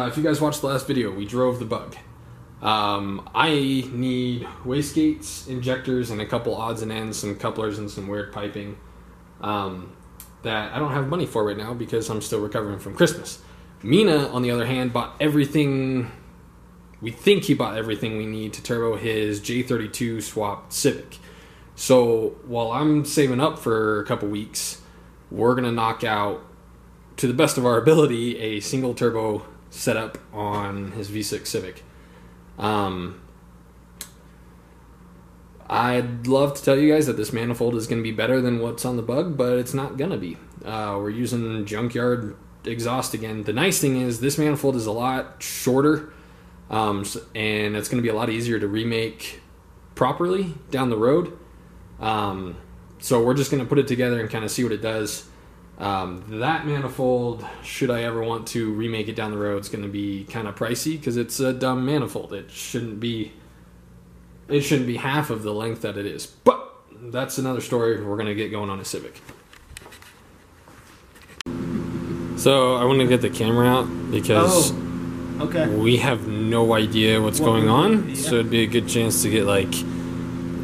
if you guys watched the last video, we drove the Bug. I need wastegates, injectors, and a couple odds and ends, some couplers and some weird piping that I don't have money for right now because I'm still recovering from Christmas. Mina, on the other hand, bought everything. We think he bought everything we need to turbo his J32 Swapped Civic. So while I'm saving up for a couple weeks, we're going to knock out, to the best of our ability, a single turbo setup on his V6 Civic. I'd love to tell you guys that this manifold is going to be better than what's on the Bug, but it's not going to be. We're using Junkyard exhaust again. The nice thing is this manifold is a lot shorter, and it's going to be a lot easier to remake properly down the road. So we're just going to put it together and kind of see what it does. That manifold, should I ever want to remake it down the road, is going to be kind of pricey because it's a dumb manifold. It shouldn't be half of the length that it is. But that's another story. We're going to get going on a Civic. So I want to get the camera out because we have no idea what's going on. Yeah. So it'd be a good chance to get like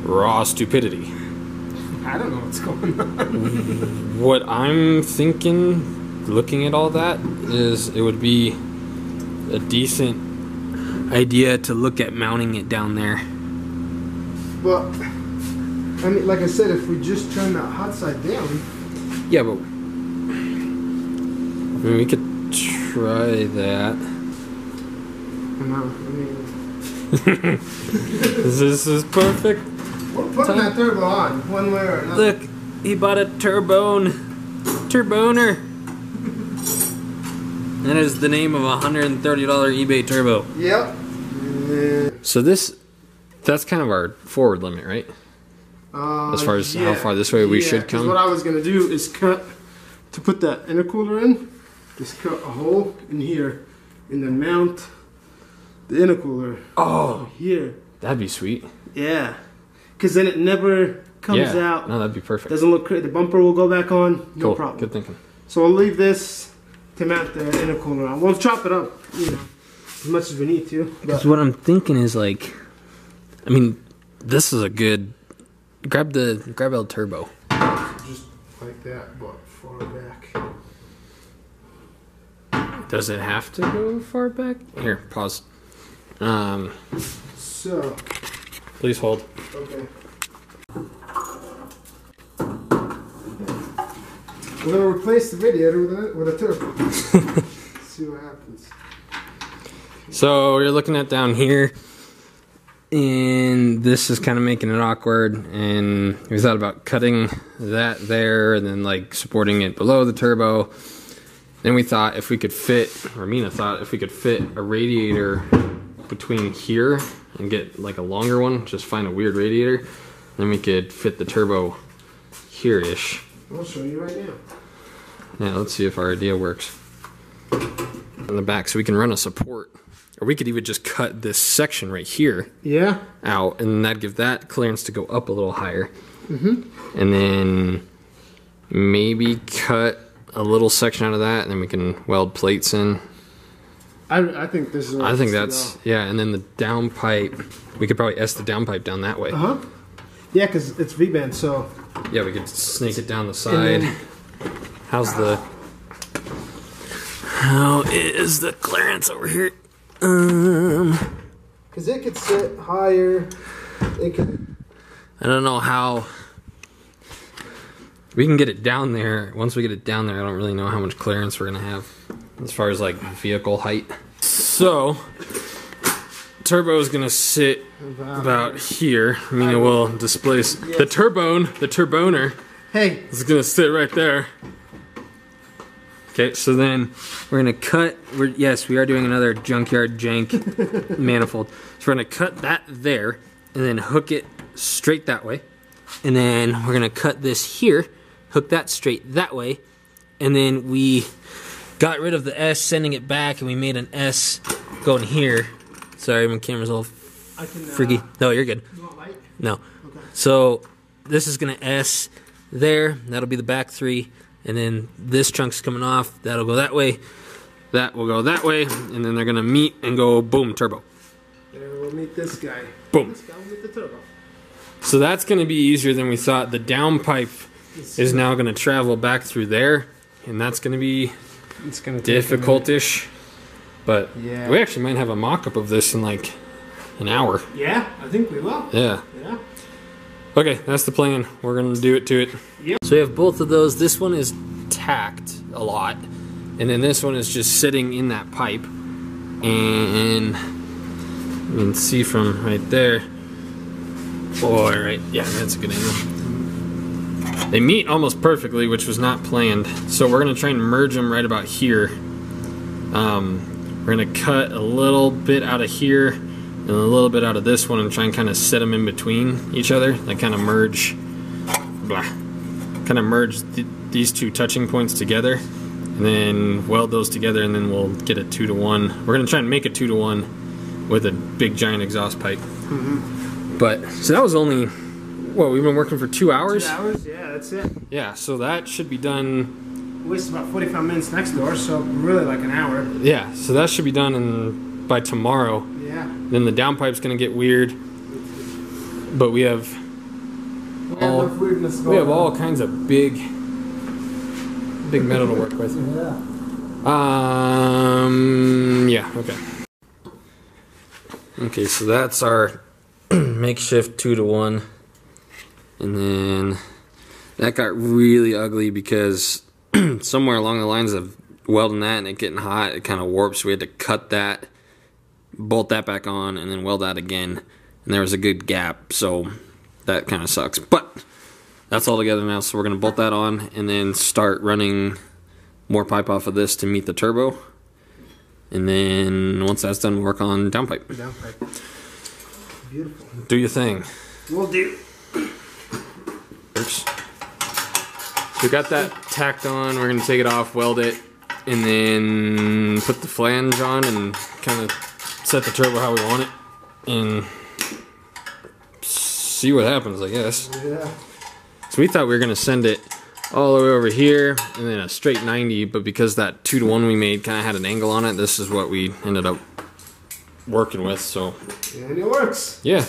raw stupidity. I don't know what's going on. What I'm thinking, looking at all that, is it would be a decent idea to look at mounting it down there. Well, I mean, like I said, if we just turn that hot side down. Yeah, but I mean, we could try that. This is perfect. We're putting that turbo on, one way or another. Look, he bought a turboner. That is the name of a $130 eBay turbo. Yep. So that's kind of our forward limit, right? As far as how far this way we should come. What I was going to do is to put that intercooler in, just cut a hole in here and then mount the intercooler here. That'd be sweet. Yeah. Because then it never comes out. No, that'd be perfect. Doesn't look crazy. The bumper will go back on. No problem. Good thinking. So I'll leave this to mount the intercooler on. We'll chop it up, you know, as much as we need to. Because what I'm thinking is like, I mean, this is a good. Grab El Turbo. Just like that, but far back. Does it have to go far back? Here, pause. So. Please hold. Okay. We're gonna replace the radiator with a turbo. See what happens. So you're looking at down here, and this is kind of making it awkward. And we thought about cutting that there, and then like supporting it below the turbo. Then we thought if we could fit, or Mina thought if we could fit a radiator between here and get like a longer one, just find a weird radiator, then we could fit the turbo here-ish. I'll show you right now. Yeah, let's see if our idea works. On the back, so we can run a support, or we could even just cut this section right here out, and that'd give that clearance to go up a little higher. And then maybe cut a little section out of that, and then we can weld plates in. I think this is. I think that's and then the downpipe. We could probably S the downpipe down that way. Yeah, because it's V-band, so. Yeah, we could snake it down the side. How is the clearance over here? Because it could sit higher. It could. I don't know how. We can get it down there. Once we get it down there, I don't really know how much clearance we're gonna have as far as like vehicle height. So turbo is gonna sit about here. I mean, it will displace the turboner. Hey, it's gonna sit right there. Okay, so then we're gonna cut. Yes, we are doing another Junkyard jank manifold. So we're gonna cut that there, and then hook it straight that way, and then we're gonna cut this here, hook that straight that way, and then we got rid of the S, sending it back, and we made an S going here. Sorry, my camera's all freaky. No, you're good. You want light? No. Okay. So this is gonna S there. That'll be the back three. And then this chunk's coming off. That'll go that way. that will go that way, and then they're gonna meet and go boom, turbo. There we'll meet this guy. Boom. This guy will meet the turbo. So that's gonna be easier than we thought. The downpipe is now gonna travel back through there, and that's gonna be difficult-ish. But yeah, we actually might have a mock-up of this in like an hour. Yeah, I think we will. Yeah. Yeah. Okay, that's the plan. We're gonna do it to it. Yep. So we have both of those. This one is tacked a lot, and then this one is just sitting in that pipe. And you can see from right there. Boy, right? Yeah, that's a good angle. They meet almost perfectly, which was not planned. So we're gonna try and merge them right about here. We're gonna cut a little bit out of here and a little bit out of this one and try and kind of set them in between each other. Like kind of merge, these two touching points together, and then weld those together, and then we'll get a 2-to-1. We're gonna try and make a 2-to-1 with a big giant exhaust pipe. Mm-hmm. But so that was only what we've been working for 2 hours. 2 hours, yeah, that's it. Yeah, so that should be done. We wasted about 45 minutes next door, so really like an hour. Yeah, so that should be done by tomorrow. Yeah. Then the downpipe's gonna get weird, but we have all kinds of big metal to work with. Yeah. Okay. Okay, so that's our makeshift 2-to-1, and then that got really ugly because somewhere along the lines of welding that and it getting hot, it kind of warped, so we had to cut that, bolt that back on, and then weld that again, and there was a good gap, so that kind of sucks. But that's all together now, so we're going to bolt that on and then start running more pipe off of this to meet the turbo, and then once that's done, work on downpipe. Downpipe. Beautiful. Do your thing. Will do. Oops. So we got that tacked on. We're going to take it off, weld it, and then put the flange on and kind of set the turbo how we want it and see what happens, I guess. Yeah. So we thought we were going to send it all the way over here and then a straight 90, but because that 2-to-1 we made kind of had an angle on it, this is what we ended up working with. So and it works. Yeah.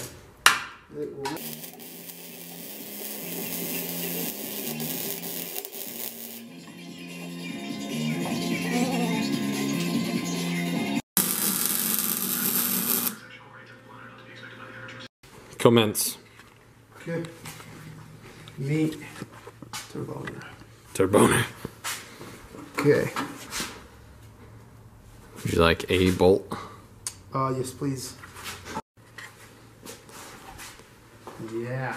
Commence. Okay. Meet turboner. Turboner. Okay. Would you like a bolt? Yes, please. Yeah.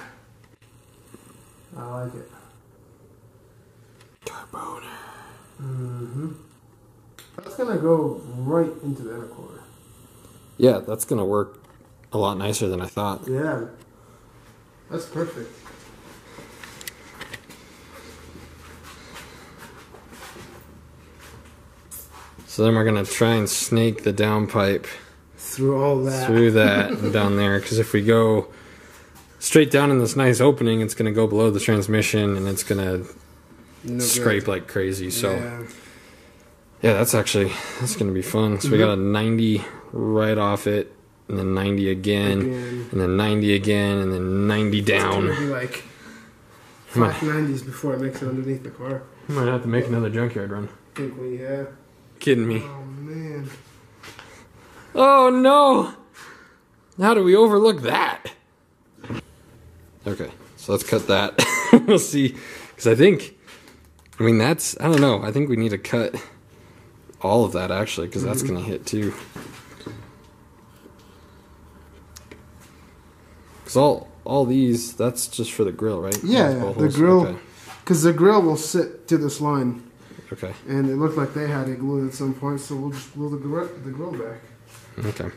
I like it. Turboner. Mm-hmm. That's gonna go right into the intercooler. Yeah, that's gonna work a lot nicer than I thought. Yeah. That's perfect. So then we're gonna try and snake the downpipe through all that. Through that and down there, because if we go straight down in this nice opening, it's gonna go below the transmission and it's gonna scrape like crazy. So yeah, that's gonna be fun. So we got a 90 right off it, and then 90 again, and then 90 again, and then 90 down. It's gonna be like 5 90s before it makes it underneath the car. We might have to make another junkyard run. I think we have. Kidding me. Oh man. Oh no! How do we overlook that? Okay, so let's cut that. We'll see. Because I mean, that's, I don't know. I think we need to cut all of that actually, because that's going to hit too. Because all these, that's just for the grill, right? Yeah, the grill. Because the grill will sit to this line. Okay. And it looked like they had it glued at some point, so we'll just glue the grill back. Okay. Well,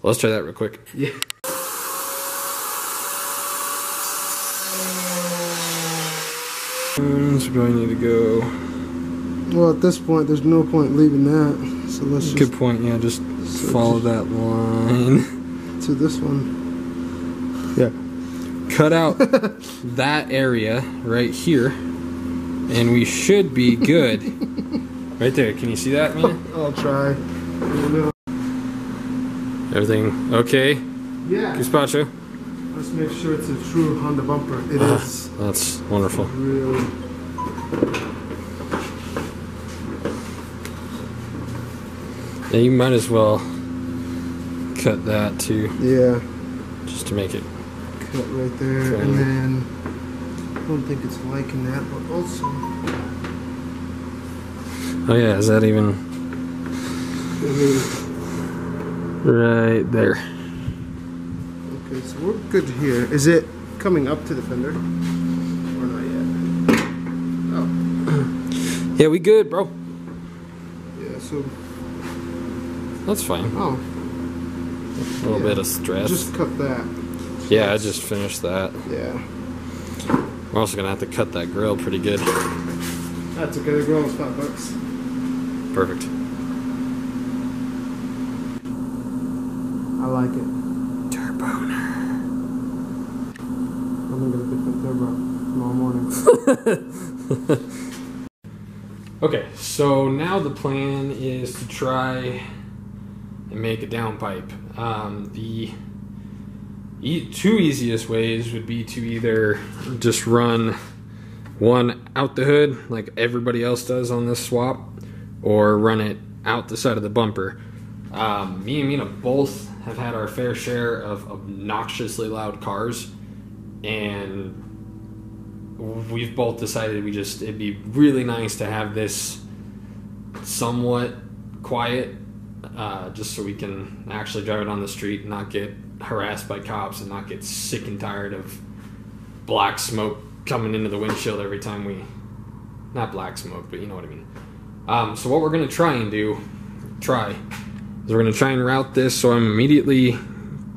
let's try that real quick. Yeah. So do I need to go? Well, at this point, there's no point leaving that. So let's just... Good point, yeah, just follow that line. To this one. Yeah. Cut out that area right here, and we should be good. Right there. Can you see that, man? I'll try. Everything okay? Yeah. Gazpacho? Let's make sure it's a true Honda bumper. It is. That's wonderful. Really. Yeah, you might as well cut that too. Yeah. Just to make it. Cut right there, and then I don't think it's liking that, but also. Oh yeah, is that even right there? Okay, so we're good here. Is it coming up to the fender? Or not yet? Oh. Yeah, we good, bro. Yeah, so. That's fine. Oh. A little bit of stress. Just cut that. Yeah, I just finished that. Yeah. We're also gonna have to cut that grill pretty good. That's okay, the grill is $5. Perfect. I like it. Turboner. I'm gonna get a different turbo tomorrow morning. Okay, so now the plan is to try and make a downpipe. The two easiest ways would be to either just run one out the hood like everybody else does on this swap, or run it out the side of the bumper. Me and Mina both have had our fair share of obnoxiously loud cars, and we've both decided it'd be really nice to have this somewhat quiet, just so we can actually drive it on the street and not get harassed by cops and not get sick and tired of black smoke coming into the windshield every time not black smoke, but you know what I mean. So what we're going to try and is we're going to try and route this, so I'm immediately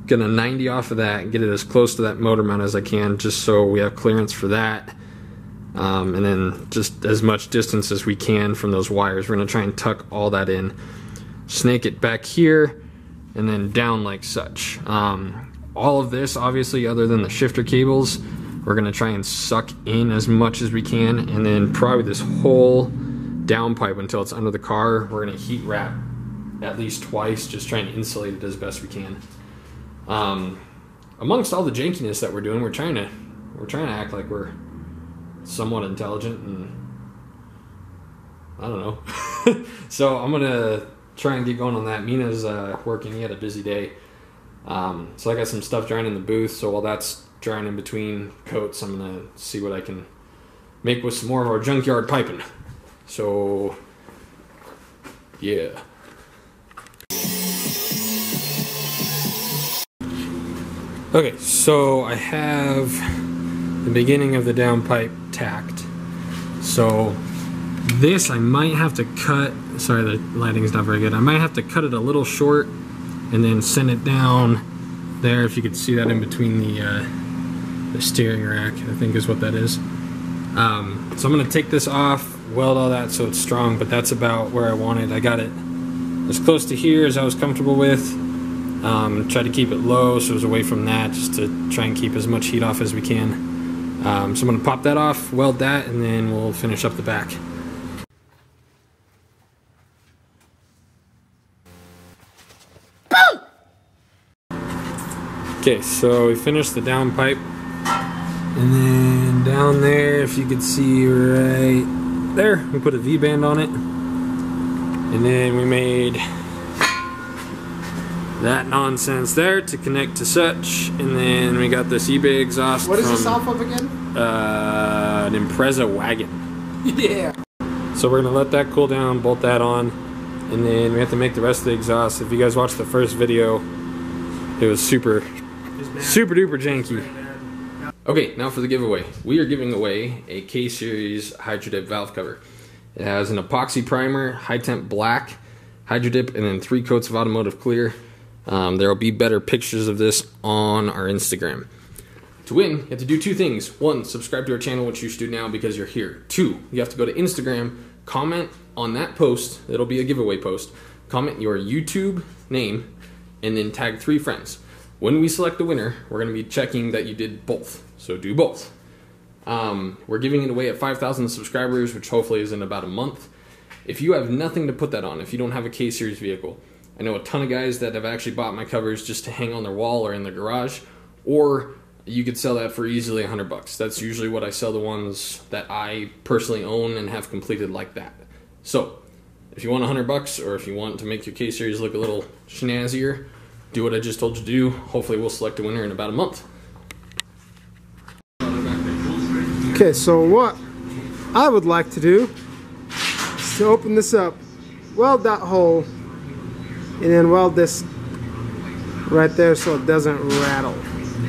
going to 90 off of that and get it as close to that motor mount as I can, just so we have clearance for that. And then just as much distance as we can from those wires. We're going to try and tuck all that in, snake it back here, and then down like such. All of this, obviously, other than the shifter cables, we're going to try and suck in as much as we can, and then probably this whole downpipe until it's under the car, we're going to heat wrap at least twice, just trying to insulate it as best we can. Amongst all the jankiness that we're doing, we're trying to act like we're somewhat intelligent, and I don't know. So I'm gonna try and get going on that. Mina's working. He had a busy day, so I got some stuff drying in the booth. So while that's drying in between coats, I'm gonna see what I can make with some more of our junkyard piping. So yeah. Okay, so I have the beginning of the downpipe tacked. So this I might have to cut, sorry the lighting is not very good, I might have to cut it a little short and then send it down there, if you could see that in between the steering rack, I think is what that is. So I'm going to take this off, weld all that so it's strong, but that's about where I want it. I got it as close to here as I was comfortable with. Try to keep it low so it was away from that, just to try and keep as much heat off as we can. So I'm going to pop that off, weld that, and then we'll finish up the back. Okay, so we finished the downpipe, and then down there, if you could see right there, we put a V-band on it, and then we made that nonsense there to connect to such, and then we got this eBay exhaust. What is this off of again? An Impreza wagon. Yeah. So we're gonna let that cool down, bolt that on, and then we have to make the rest of the exhaust. If you guys watched the first video, it was super duper janky. Okay, now for the giveaway. We are giving away a K-Series Hydro-Dip valve cover. It has an epoxy primer, high temp black, Hydro-Dip, and then 3 coats of automotive clear. There will be better pictures of this on our Instagram. To win, you have to do 2 things. 1, subscribe to our channel, which you should do now because you're here. 2, you have to go to Instagram, comment on that post, it'll be a giveaway post, comment your YouTube name, and then tag 3 friends. When we select the winner, we're going to be checking that you did both, so do both. We're giving it away at 5,000 subscribers, which hopefully is in about a month. If you have nothing to put that on, if you don't have a K-Series vehicle, I know a ton of guys that have actually bought my covers just to hang on their wall or in their garage, or you could sell that for easily $100. That's usually what I sell the ones that I personally own and have completed like that. So if you want $100, or if you want to make your K-Series look a little snazzier, do what I just told you to do. Hopefully we'll select a winner in about a month. Okay, so what I would like to do is to open this up, weld that hole, and then weld this right there so it doesn't rattle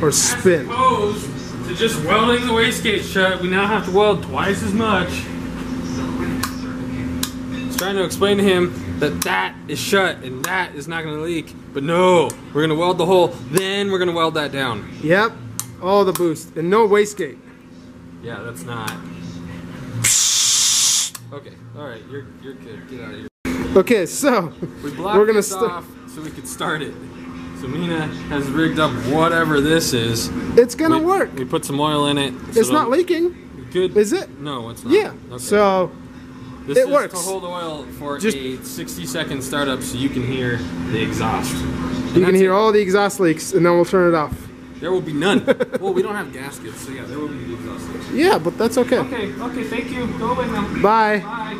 or spin. As opposed to just welding the wastegate shut, we now have to weld twice as much. I was trying to explain to him that that is shut and that is not going to leak, but no, we're going to weld the hole, then we're going to weld that down. Yep, all the boost and no wastegate. Yeah, that's not. Okay, all right, you're good. Get out of here. Okay, so we're gonna stop so we could start it. So Mina has rigged up whatever this is. It's gonna work. We put some oil in it. So it's not leaking. Good. Is it? No, it's not. Yeah. Okay. So this it is works. to hold oil for a 60-second startup, so you can hear the exhaust. You can hear all the exhaust leaks, and then we'll turn it off. There will be none. Well, we don't have gaskets, so yeah, there will be the exhaust leaks. Yeah, but that's okay. Okay, thank you. Go away now. Bye. Bye.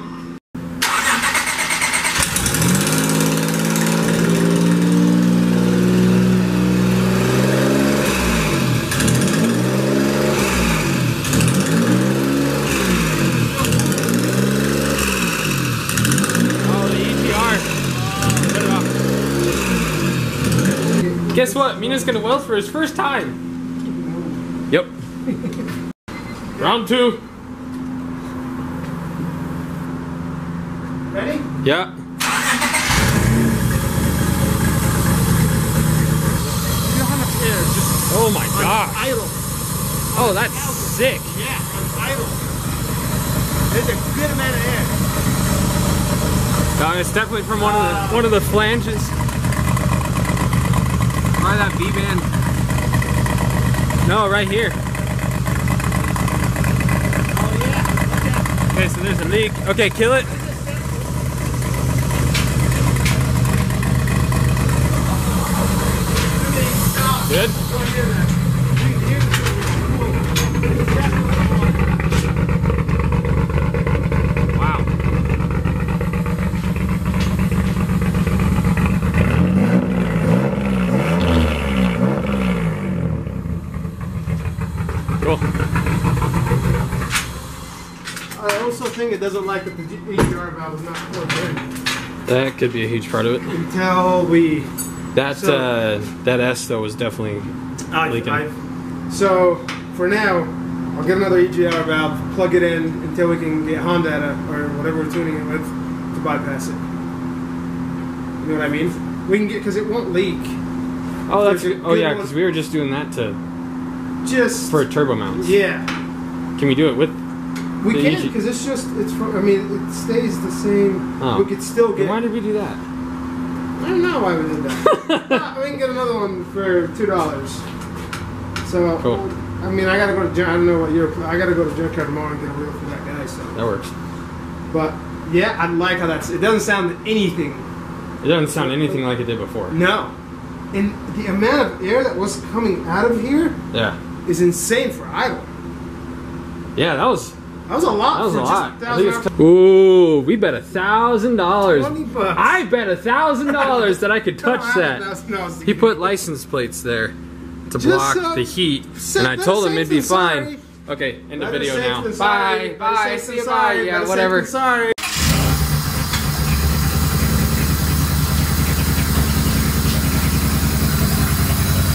Guess what? Mina's gonna weld for his first time. Yep. Round 2. Ready? Yeah. Oh my god. Idle. Oh, that's sick. Yeah, on idle. There's a good amount of air. No, it's definitely from one of the flanges. Try that V-band. No, right here. Oh yeah. Okay, so there's a leak. Okay, kill it. Good. Wow. Cool. I also think it doesn't like that the HDR valve is not plugged in. That could be a huge part of it. Until we... That that S though was definitely leaking. So for now, I'll get another EGR valve, plug it in until we can get Honda or whatever we're tuning it with to bypass it. You know what I mean? We can get, because it won't leak. Oh, that's yeah, because we were just doing that for a turbo mount. Yeah. Can we do it with? We can, because it's from, I mean, it stays the same. Oh. We could still get. Why did we do that? I don't know why we did that. We can get another one for $2. So, cool. I mean, I gotta go to I don't know what I gotta go to Junkyard tomorrow and get a wheel for that guy. So that works. But yeah, I like how it doesn't sound anything. It doesn't sound anything like it did before. No, and the amount of air that was coming out of here, is insane for idle. Yeah, that was a lot. That was a lot. Just ooh, we bet $1,000. $20. I bet $1,000 that I could touch that. He put license plates there to block the heat, and I told him it'd be fine. Okay, end the video now. Bye. See you. Bye. Yeah, whatever. Sorry.